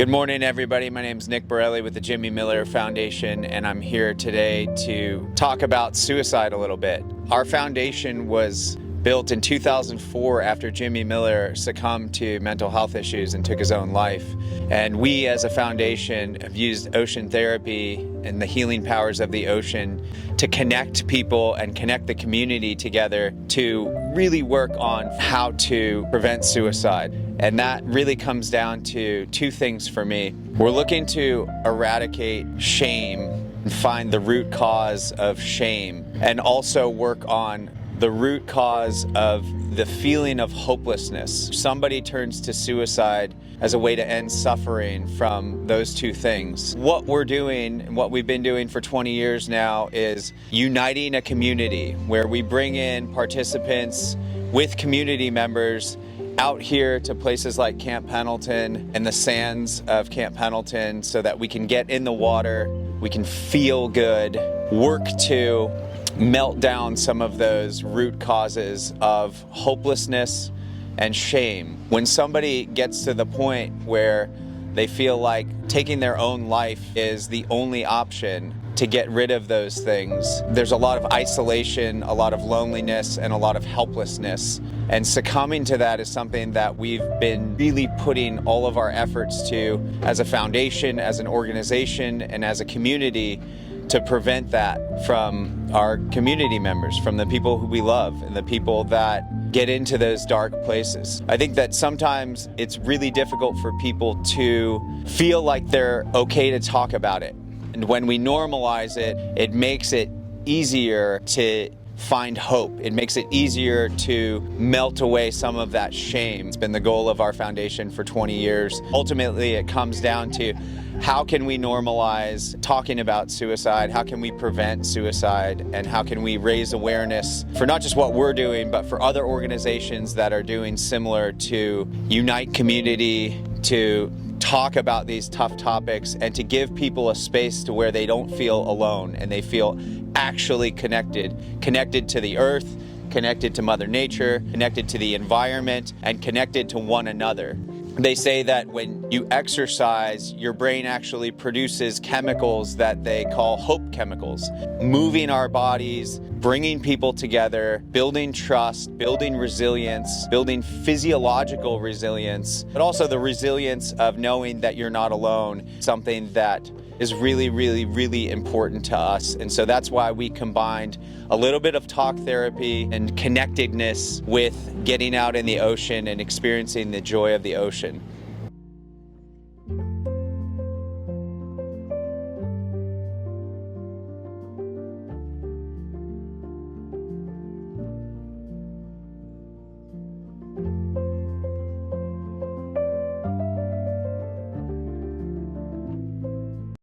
Good morning, everybody. My name is Nick Borrelli with the Jimmy Miller Foundation, and I'm here today to talk about suicide a little bit. Our foundation was built in 2004 after Jimmy Miller succumbed to mental health issues and took his own life. And we as a foundation have used ocean therapy and the healing powers of the ocean to connect people and connect the community together to really work on how to prevent suicide. And that really comes down to two things for me. We're looking to eradicate shame and find the root cause of shame, and also work on the root cause of the feeling of hopelessness. Somebody turns to suicide as a way to end suffering from those two things. What we're doing, and what we've been doing for 20 years now, is uniting a community where we bring in participants with community members out here to places like Camp Pendleton and the sands of Camp Pendleton so that we can get in the water, we can feel good, work to melt down some of those root causes of hopelessness and shame. When somebody gets to the point where they feel like taking their own life is the only option to get rid of those things, there's a lot of isolation, a lot of loneliness, and a lot of helplessness. And succumbing to that is something that we've been really putting all of our efforts to as a foundation, as an organization, and as a community to prevent that from our community members, from the people who we love and the people that get into those dark places. I think that sometimes it's really difficult for people to feel like they're okay to talk about it. And when we normalize it, it makes it easier to find hope. It makes it easier to melt away some of that shame. It's been the goal of our foundation for 20 years. Ultimately, it comes down to how can we normalize talking about suicide? How can we prevent suicide? And how can we raise awareness for not just what we're doing, but for other organizations that are doing similar to unite community, to talk about these tough topics, and to give people a space to where they don't feel alone and they feel actually connected to the earth, connected to Mother Nature, connected to the environment, and connected to one another. They say that when you exercise, your brain actually produces chemicals that they call hope chemicals. Moving our bodies, bringing people together, building trust, building resilience, building physiological resilience, but also the resilience of knowing that you're not alone, something that is really, really, really important to us. And so that's why we combined a little bit of talk therapy and connectedness with getting out in the ocean and experiencing the joy of the ocean.